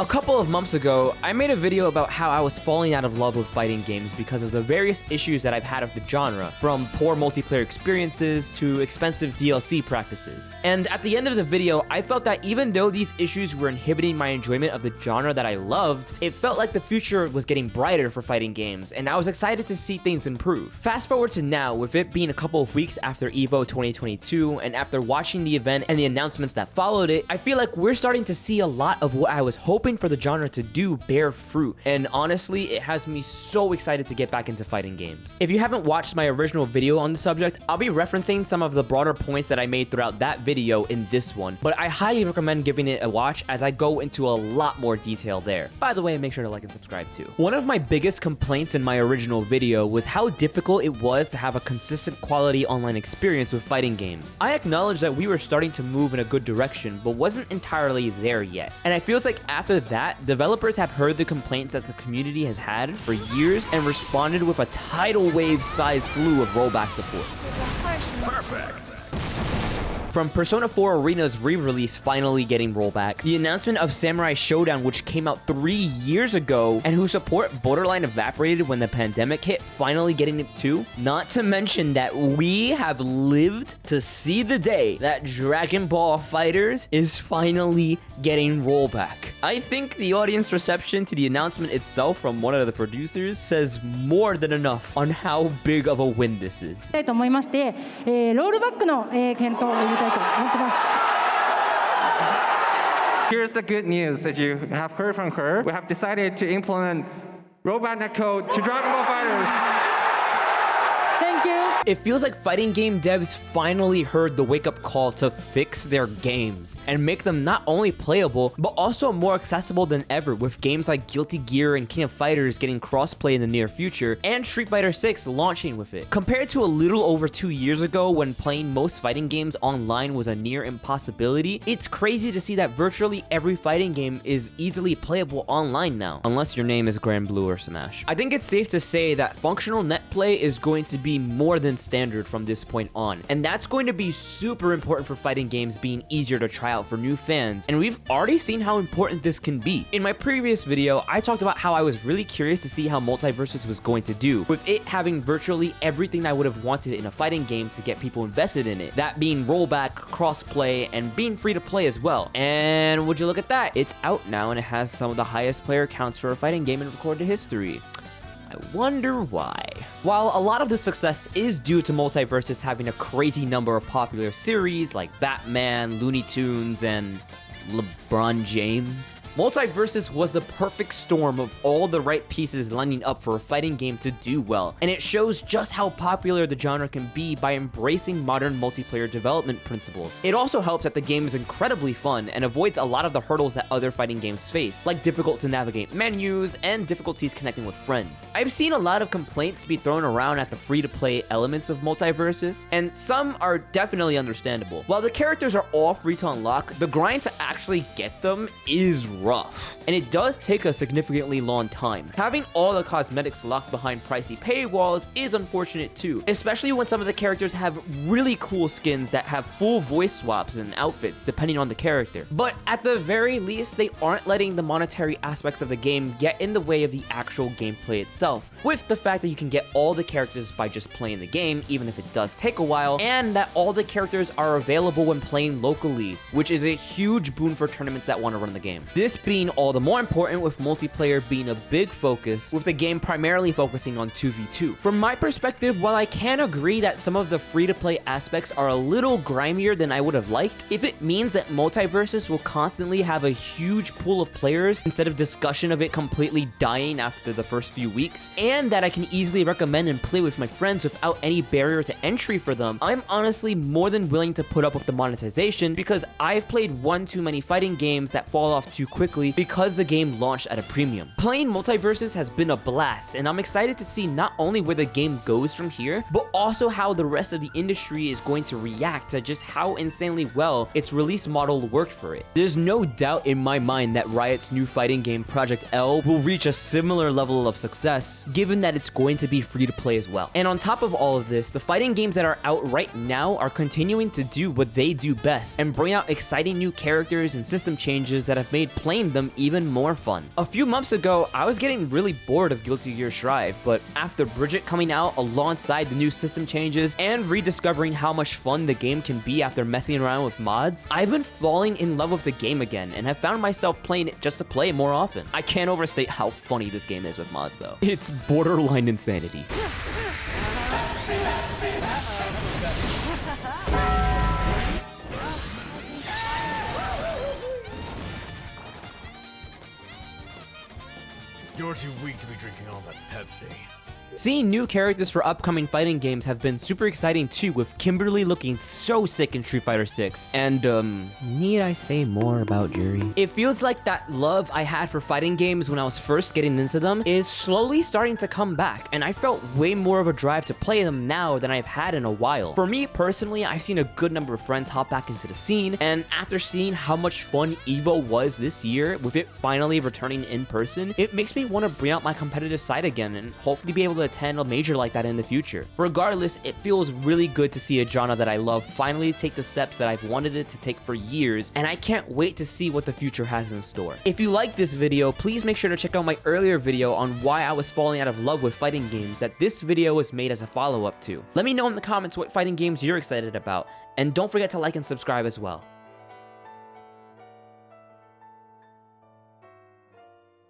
A couple of months ago, I made a video about how I was falling out of love with fighting games because of the various issues that I've had with the genre, from poor multiplayer experiences to expensive DLC practices. And at the end of the video, I felt that even though these issues were inhibiting my enjoyment of the genre that I loved, it felt like the future was getting brighter for fighting games, and I was excited to see things improve. Fast forward to now, with it being a couple of weeks after EVO 2022, and after watching the event and the announcements that followed it, I feel like we're starting to see a lot of what I was hoping for the genre to do bear fruit, and honestly, it has me so excited to get back into fighting games. If you haven't watched my original video on the subject, I'll be referencing some of the broader points that I made throughout that video in this one, but I highly recommend giving it a watch as I go into a lot more detail there. By the way, make sure to like and subscribe too. One of my biggest complaints in my original video was how difficult it was to have a consistent quality online experience with fighting games. I acknowledge that we were starting to move in a good direction, but wasn't entirely there yet. And I feels like after that, developers have heard the complaints that the community has had for years and responded with a tidal wave-sized slew of rollback support. Perfect. From Persona 4 Arena's re-release finally getting rollback, the announcement of Samurai Shodown, which came out 3 years ago, and whose support borderline evaporated when the pandemic hit, finally getting it too. Not to mention that we have lived to see the day that Dragon Ball Fighterz is finally getting rollback. I think the audience reception to the announcement itself from one of the producers says more than enough on how big of a win this is. と思いまして、ロールバックの検討を入れたいと思ってます。 Here's the good news. As you have heard from her, we have decided to implement rollback netcode to Dragon Ball Fighterz. Thank you. It feels like fighting game devs finally heard the wake-up call to fix their games and make them not only playable, but also more accessible than ever, with games like Guilty Gear and King of Fighters getting crossplay in the near future, and Street Fighter 6 launching with it. Compared to a little over 2 years ago when playing most fighting games online was a near impossibility, it's crazy to see that virtually every fighting game is easily playable online now, unless your name is Grand Blue or Smash. I think it's safe to say that functional net play is going to be more than standard from this point on, and that's going to be super important for fighting games being easier to try out for new fans, and we've already seen how important this can be. In my previous video, I talked about how I was really curious to see how Multiversus was going to do, with it having virtually everything I would have wanted in a fighting game to get people invested in it, that being rollback, crossplay, and being free to play as well. And would you look at that, it's out now and it has some of the highest player counts for a fighting game in recorded history. I wonder why. While a lot of the success is due to Multiversus having a crazy number of popular series like Batman, Looney Tunes, and LeBron James, Multiversus was the perfect storm of all the right pieces lining up for a fighting game to do well, and it shows just how popular the genre can be by embracing modern multiplayer development principles. It also helps that the game is incredibly fun and avoids a lot of the hurdles that other fighting games face, like difficult to navigate menus and difficulties connecting with friends. I've seen a lot of complaints be thrown around at the free-to-play elements of Multiversus, and some are definitely understandable. While the characters are all free to unlock, the grind to actually get them is rough, and it does take a significantly long time. Having all the cosmetics locked behind pricey paywalls is unfortunate too, especially when some of the characters have really cool skins that have full voice swaps and outfits depending on the character. But at the very least, they aren't letting the monetary aspects of the game get in the way of the actual gameplay itself, with the fact that you can get all the characters by just playing the game, even if it does take a while, and that all the characters are available when playing locally, which is a huge boon for tournaments that want to run the game. This being all the more important with multiplayer being a big focus, with the game primarily focusing on 2v2. From my perspective, while I can agree that some of the free-to-play aspects are a little grimier than I would have liked, if it means that Multiversus will constantly have a huge pool of players instead of discussion of it completely dying after the first few weeks, and that I can easily recommend and play with my friends without any barrier to entry for them, I'm honestly more than willing to put up with the monetization, because I've played one too many fighting games that fall off too quickly because the game launched at a premium. Playing Multiversus has been a blast, and I'm excited to see not only where the game goes from here, but also how the rest of the industry is going to react to just how insanely well its release model worked for it. There's no doubt in my mind that Riot's new fighting game Project L will reach a similar level of success, given that it's going to be free to play as well. And on top of all of this, the fighting games that are out right now are continuing to do what they do best and bring out exciting new characters and system changes that have made playing playing them even more fun. A few months ago, I was getting really bored of Guilty Gear Strive, but after Bridget coming out alongside the new system changes and rediscovering how much fun the game can be after messing around with mods, I've been falling in love with the game again and have found myself playing it just to play more often. I can't overstate how funny this game is with mods though. It's borderline insanity. You're too weak to be drinking all that Pepsi. Seeing new characters for upcoming fighting games have been super exciting too, with Kimberly looking so sick in Street Fighter 6. And, need I say more about Juri? It feels like that love I had for fighting games when I was first getting into them is slowly starting to come back, and I felt way more of a drive to play them now than I've had in a while. For me personally, I've seen a good number of friends hop back into the scene, and after seeing how much fun EVO was this year, with it finally returning in person, it makes me want to bring out my competitive side again and hopefully be able to attend a major like that in the future. Regardless, it feels really good to see a genre that I love finally take the steps that I've wanted it to take for years, and I can't wait to see what the future has in store. If you like this video, please make sure to check out my earlier video on why I was falling out of love with fighting games that this video was made as a follow-up to. Let me know in the comments what fighting games you're excited about, and don't forget to like and subscribe as well.